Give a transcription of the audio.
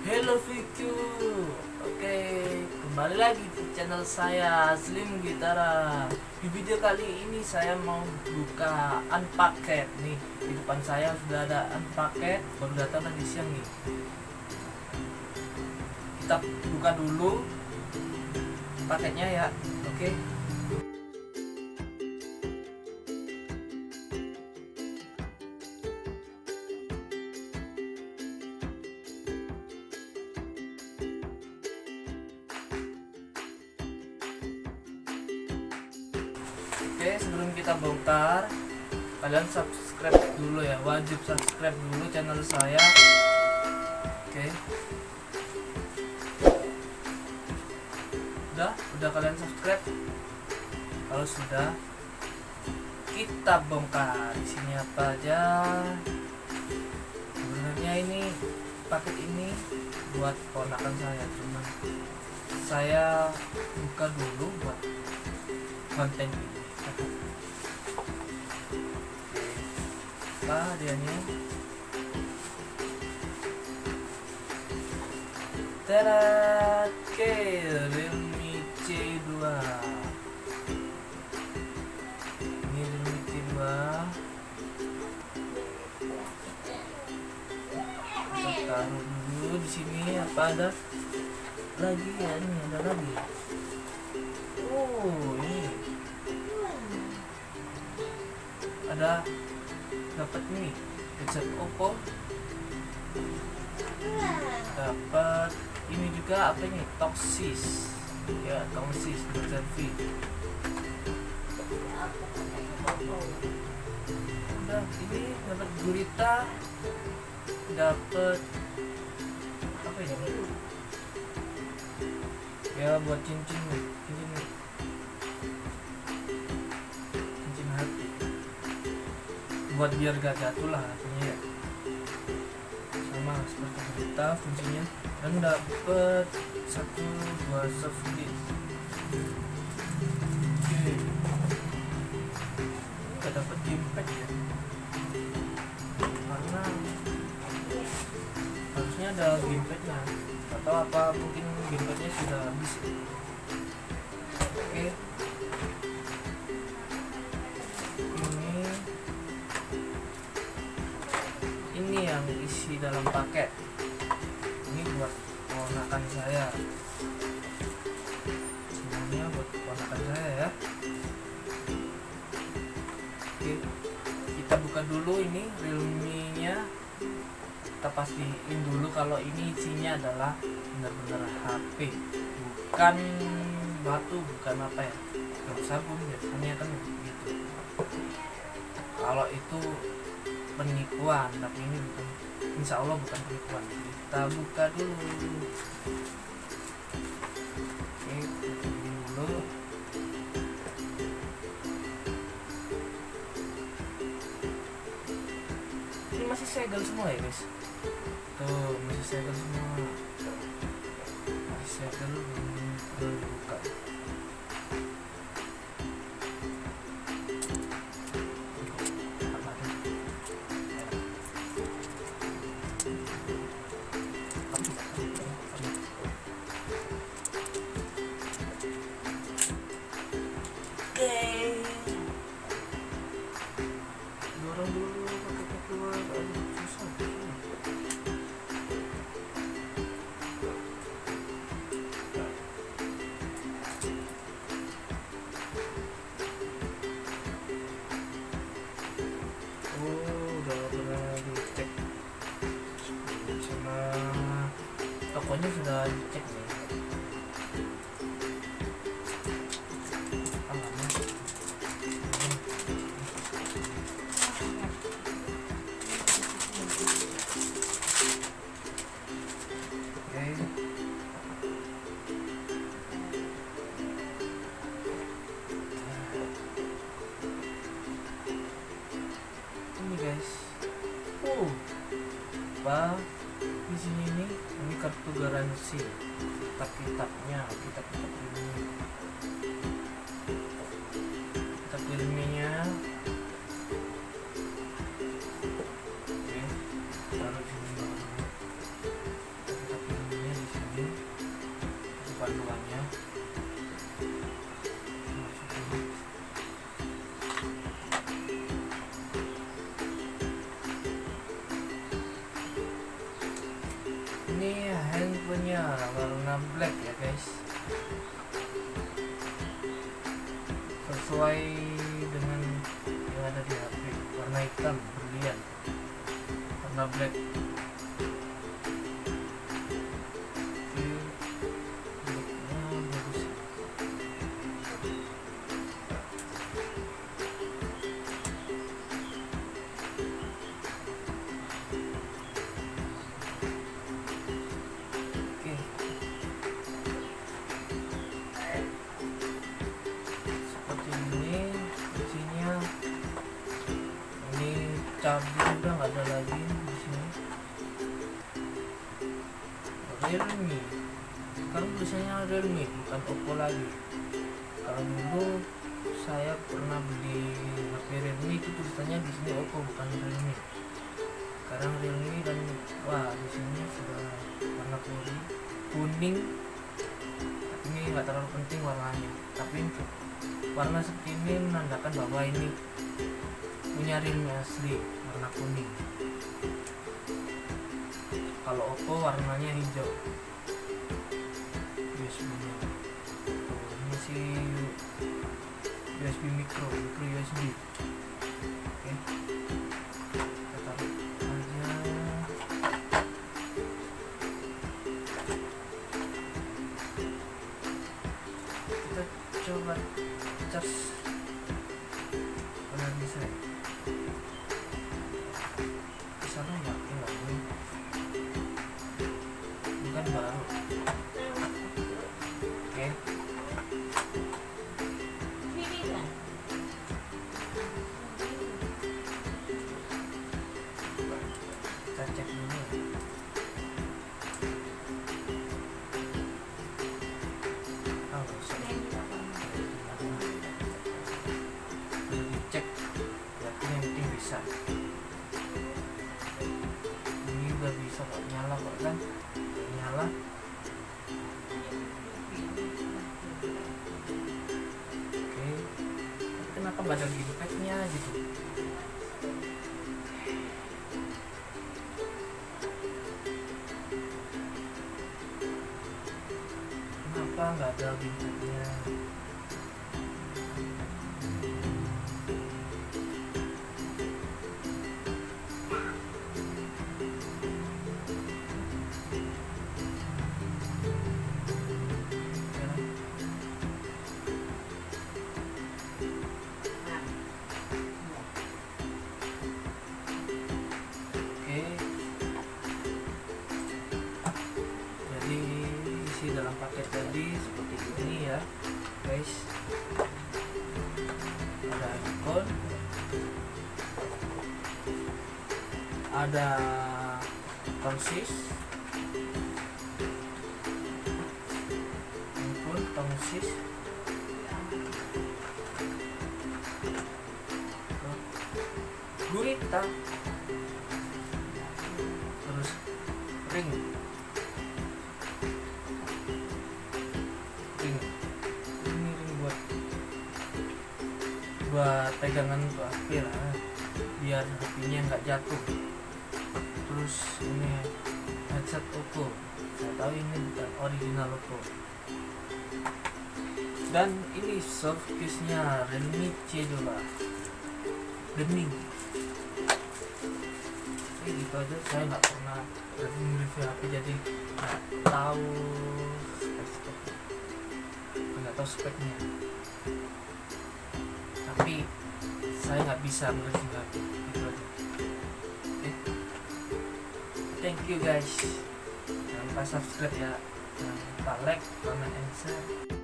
Hello Viku. Oke, kembali lagi di channel saya Slim Gitara. Di video kali ini saya mau buka unpacket nih. Di depan saya sudah ada unpacket, baru datang tadi siang nih. Kita buka dulu paketnya ya. Oke. Oke, sebelum kita bongkar, kalian subscribe dulu ya, wajib subscribe dulu channel saya. Oke, udah kalian subscribe? Kalau sudah, kita bongkar. Di sini apa aja? Sebenarnya ini paket ini buat ponakan saya, cuman saya buka dulu buat konten ini. Apa hadiahnya? Tada, oke, Realme C2. Ini Realme C2. Kita taruh dulu di sini. Apa ada lagi ya? Ini ada lagi. Oh, ini ada dapat nih headset Oppo, dapat ini juga apa ini, Toxis ya, Toxis selfie. Udah, ini dapat gurita, dapat apa ini ya, buat cincin nih, cincin hati, buat biar gak jatuh lah artinya ya. Sama seperti berita fungsinya. Dan dapat 1-2 softdisk. Oke, nggak dapat gamepad ya, karena harusnya ada gamepadnya atau apa, mungkin gamepadnya sudah habis ya. Oke, ini yang isi dalam paket. Ini buat ponakan saya, semuanya buat ponakan saya ya. Oke, kita buka dulu ini Realme nya. Kita pastiin dulu kalau ini isinya adalah benar-benar HP, bukan batu, bukan apa ya, bukan sabun biasanya kan gitu. Kalau itu penipuan, tapi ini bukan, insya Allah bukan penipuan. Kita buka dulu. Oke, kita dulu. Ini masih segel semua ya guys, tuh masih segel semua, masih segel, belum buka. Dorong dulu paketnya keluar, aduh susah. Oh, udah pernah dicek sama tokonya, sudah dicek nih. Ini guys, apa di sini ini kartu garansi, kitab-kitabnya, kitab-kitab ini, kitab ilmiahnya. Oke, taruh di sini. ini handphonenya warna black ya guys, sesuai dengan yang ada di HP, warna hitam berlian, warna black. Charger udah nggak ada lagi di sini. Realme, sekarang tulisannya Realme bukan Oppo lagi. Kalau dulu saya pernah beli HP Realme itu tulisannya di sini Oppo bukan Realme. Sekarang Realme dan wah di sini sudah warna kuning. Ini nggak terlalu penting warnanya, tapi warna seperti ini menandakan bahwa ini punya Realme asli warna kuning. Kalau Oppo warnanya hijau. USB-nya ini sih USB micro USB. Oke, kita taruh aja. Kita coba cas. Mana bisa? Sana yakin lah ini bukan baru. Oke, kita cek dulu. Dicek yakin yang penting bisa. Udah bisa kok, nyala kok kan, nyala. Oke, tapi kenapa nggak ada gimpeknya gitu? Kenapa nggak ada gimpeknya? Dalam paket tadi seperti ini ya guys, ada icon, ada tongsis, handphone tongsis, gurita, terus ring. Ini ring buat pegangan untuk HP lah, biar HP-nya nggak jatuh. Terus ini headset Oppo, saya tahu ini bukan original Oppo. Dan ini soft case-nya Realme C2 Gaming. Gitu aja, saya nggak pernah review HP jadi nggak tahu speknya, tapi saya nggak bisa mereview HP gitu aja. Okay. Thank you guys, jangan lupa subscribe ya, jangan lupa like, comment, and share.